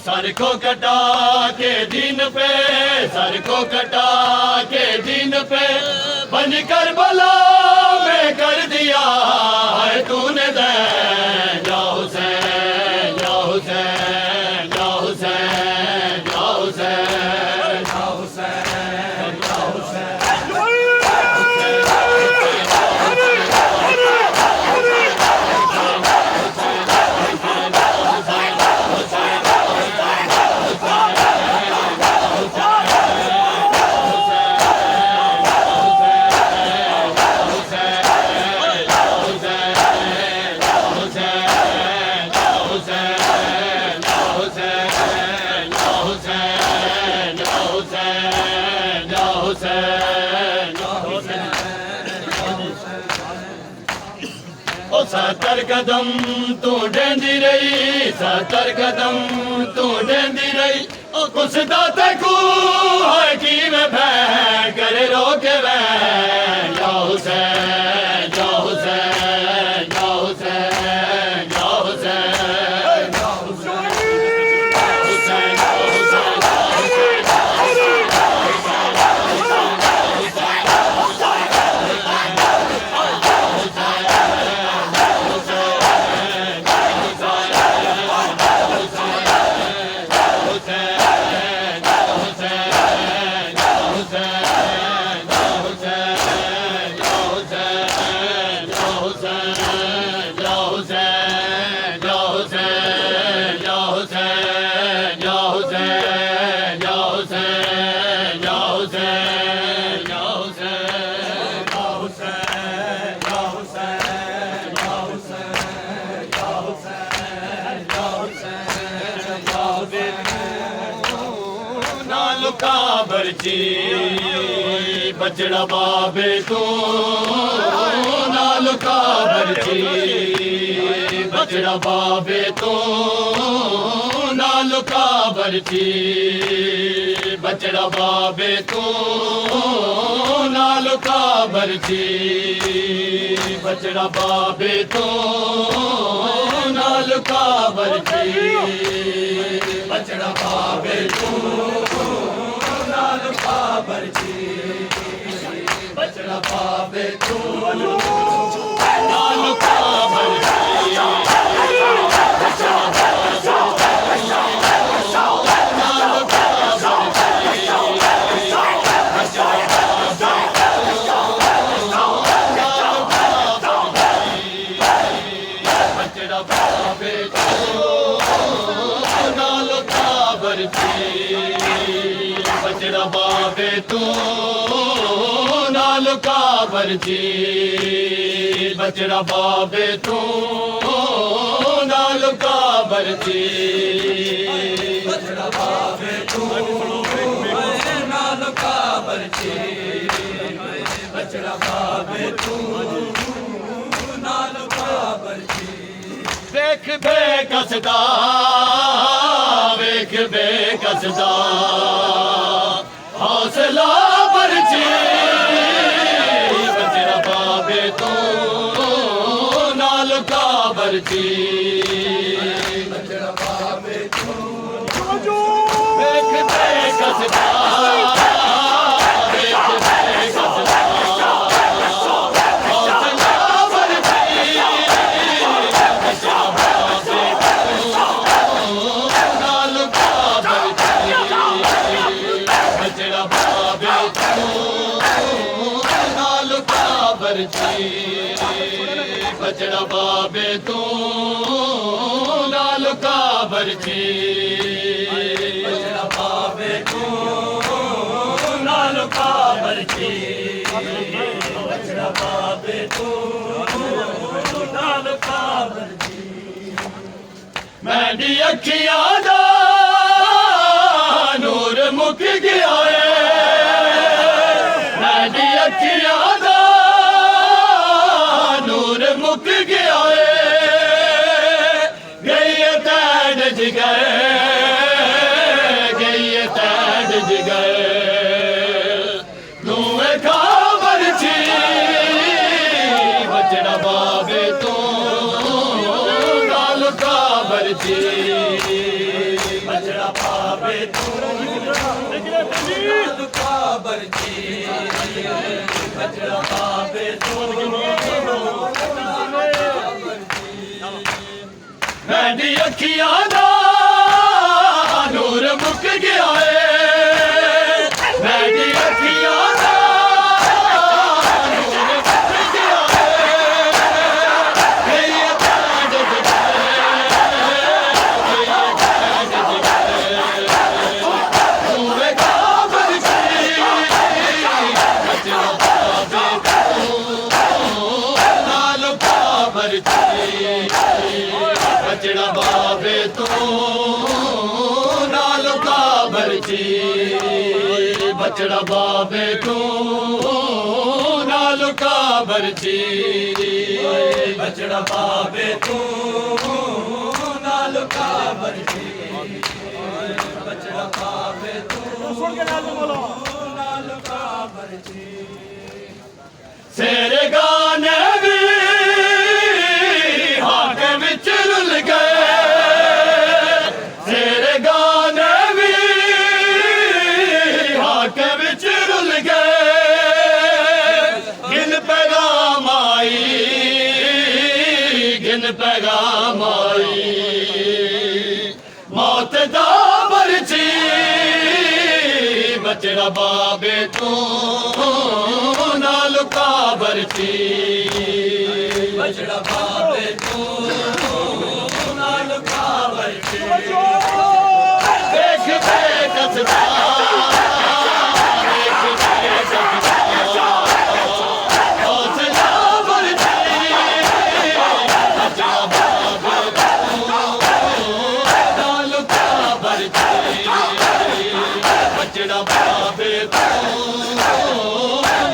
Sir को कटा के दिन पे, सर को कटा के दिन पे बन कर बला में कर दिया है तूने दैन। या हुसैन या हुसैन या हुसैन या हुसैन या हुसैन या हुसैन। सत्तर कदम तू ढेंदी रही, सत्तर कदम तू ढेंदी रही। कुछ दाते को है कि मैं भैं करे रोके वैं। या हुसैन या हुसैन या हुसैन या हुसैन या हुसैन। बरची बचड़ा बाबे तू नाल का बरची, बचड़ा बाबे तू नाल का बरची, बचड़ा बाबे तू नाल का बरची, बचड़ा बाबे तू नाल का बरची, बचड़ा बाबे तू बरची, बचड़ा बाबे तू नाल का बरची, बचड़ा बाबे तू नाल का बरची, बचड़ा बाबे तू नाल का बरची, बचड़ा बाबे तू नाल का बरची, बचड़ा बाबे तू नाल का बरची, बचड़ा बाबे तू नाल का बरची। देख बेकसदा वेख बेकसदा हौसला बरची, बचड़ा बाबे तू नाल का बरची, बचड़ा बाबे तू वेख बेकसदा वेख बेकसदा हौसला बरची, बचड़ा बाबे तू नाल का बरची, बचड़ा बाबे तू नाल का बरची, बचड़ा बाबे तू नाल का बरची, बचड़ा बाबे तू नाल का बरची, बचड़ा बाबे तू नाल का बरची। मैंडी अखियां दा नूर मुक गया है, मैंडी अखियां दा नूर मुक गया है। गई तैड जिगर गई तैड जिगर नूए खा बरची, बचड़ा बाबे तू नाल का ਬਰਚੀ ਬਚੜਾ ਪਾਵੇ ਤੂੰ ਲੁਕਾ ਬਰਚੀ ਬਚੜਾ ਪਾਵੇ ਤੂੰ ਮੈਡੀ ਅੱਖੀਆਂ ਦਾ ਨੂਰ ਮੁੱਕ ਗਿਆ ਏ ਮੈਡੀ ਅੱਖੀਆਂ ਦਾ ਨੂਰ ਮੁੱਕ ਗਿਆ ਏ ਮੇਰੀ ਅੱਖਾਂ ਦੇ ਤੂੰ ਵੇਖਾ ਬਰਚੀ ਬਚੜਾ ਪਾਵੇ ਤੂੰ ਨਾਲ ਲੁਕਾ ਬਰਚੀ ਬਚੜਾ ਬਾਵੇ ਤੂੰ ਨਾਲ ਲੁਕਾ ਬਰਚੀ ਬਚੜਾ ਬਾਵੇ ਤੂੰ ਨਾਲ ਲੁਕਾ ਬਰਚੀ ਬਚੜਾ ਬਾਵੇ ਤੂੰ ਨਾਲ ਲੁਕਾ ਬਰਚੀ ਬਚੜਾ ਬਾਵੇ ਤੂੰ ਸੁਣ ਕੇ ਨਾਲ ਬੋਲੋ ਨਾਲ ਲੁਕਾ ਬਰਚੀ ਸੇਰੇ ਗਾਣੇ ਵੀ ਹਾਕੇ ਵਿੱਚ ਰੁੱਲ ਗਏ ਸੇਰੇ ਗਾਣੇ ਵੀ ਹਾਕੇ ਵਿੱਚ ਰੁੱਲ ਗਏ ਗਿਨ ਪੈਗਾਮ ਆਈ ਗਿਨ ਪੈਗਾਮ ਆਈ ਮੌਤ ਦਾ ਬਰਚੀ ਬਚੜਾ ਬਾਵੇ ਤੂੰ ਨਾਲ ਲੁਕਾ ਬਰਚੀ ਬਚੜਾ ਬਾਵੇ ਤੂੰ ਨਾਲ ਲੁਕਾ ਬਰਚੀ ਦੇਖ ਬੇਕਸਦਾ ਦੇਖ ਬੇਕਸਦਾ ਹੌਸਲਾ ਬਰਚੀ ਬਚੜਾ ਬਾਵੇ ਤੂੰ ਨਾਲ ਲੁਕਾ ਬਰਚੀ ਬਚੜਾ ਬਾਵੇ ਤੂੰ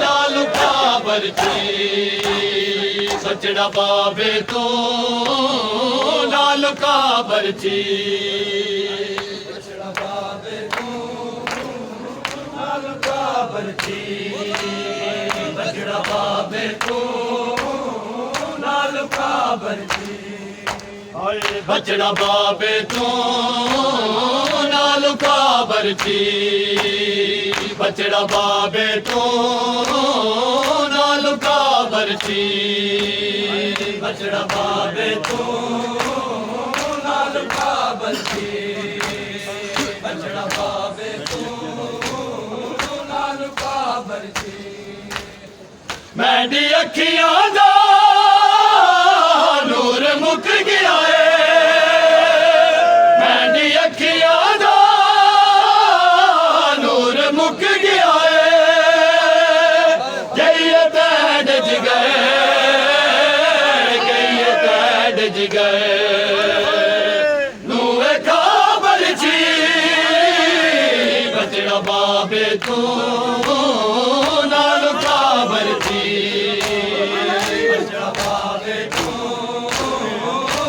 ਨਾਲ ਲੁਕਾ ਬਰਚੀ ਬਚੜਾ ਬਾਵੇ ਤੂੰ ਨਾਲ ਲੁਕਾ ਬਰਚੀ ਬਚੜਾ ਬਾਵੇ ਤੂੰ ਨਾਲ ਲੁਕਾ ਬਰਚੀ ਬਚੜਾ ਬਾਵੇ ਤੂੰ ਨਾਲ ਲੁਕਾ ਬਰਚੀ ਬਚੜਾ ਬਾਵੇ ਤੂੰ ਨਾਲ ਲੁਕਾ ਬਰਚੀ ਬਚੜਾ ਬਾਵੇ ਤੂੰ ਨਾਲ ਲੁਕਾ ਬਰਚੀ ਬਚੜਾ ਬਾਵੇ ਤੂੰ ਨਾਲ ਲੁਕਾ ਬਰਚੀ ਬਚੜਾ ਬਾਵੇ ਤੂੰ ਨਾਲ ਲੁਕਾ ਬਰਚੀ ਮੈਡੀ ਅੱਖੀਆਂ ਦਾ ਨੂਰ ਮੁੱਕ ਗਿਆ ਏ ਮੈਡੀ ਅੱਖੀਆਂ ਦਾ ਨੂਰ ਮੁੱਕ ਗਿਆ ਏ ਗਈ ਤੈਡ ਜ ਗਏ ਗਈ ਤੈਡ ਜ ਗਏ ਨੂੰ ਵੇਖਾ ਬਰਚੀ ਬਚੜਾ ਬਾਵੇ ਤੂੰ ਨਾਲ ਲੁਕਾ ਬਰਚੀ ਬਚੜਾ ਬਾਵੇ ਤੂੰ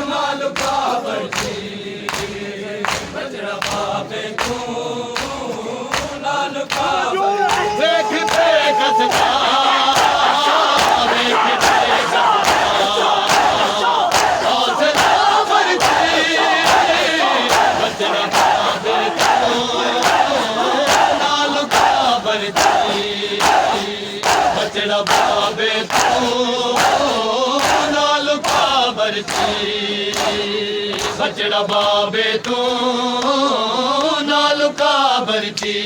ਨਾਲ ਲੁਕਾ ਬਰਚੀ ਬਚੜਾ ਬਾਵੇ ਤੂੰ ਨਾਲ ਲੁਕਾ ਬਰਚੀ ਵੇਖ ਬੇਕਸਦਾ ਵੇਖ ਬੇਕਸਦਾ ਹੌਸਲਾ ਬਰਚੀ ਬਚੜਾ ਬਾਵੇ ਤੂੰ ਨਾਲ ਲੁਕਾ ਬਰਚੀ ਬਚੜਾ ਬਾਵੇ ਤੂੰ ਨਾਲ ਲੁਕਾ ਬਰਚੀ ਬਚੜਾ ਬਾਵੇ ਤੂੰ ਨਾਲ ਲੁਕਾ ਬਰਚੀ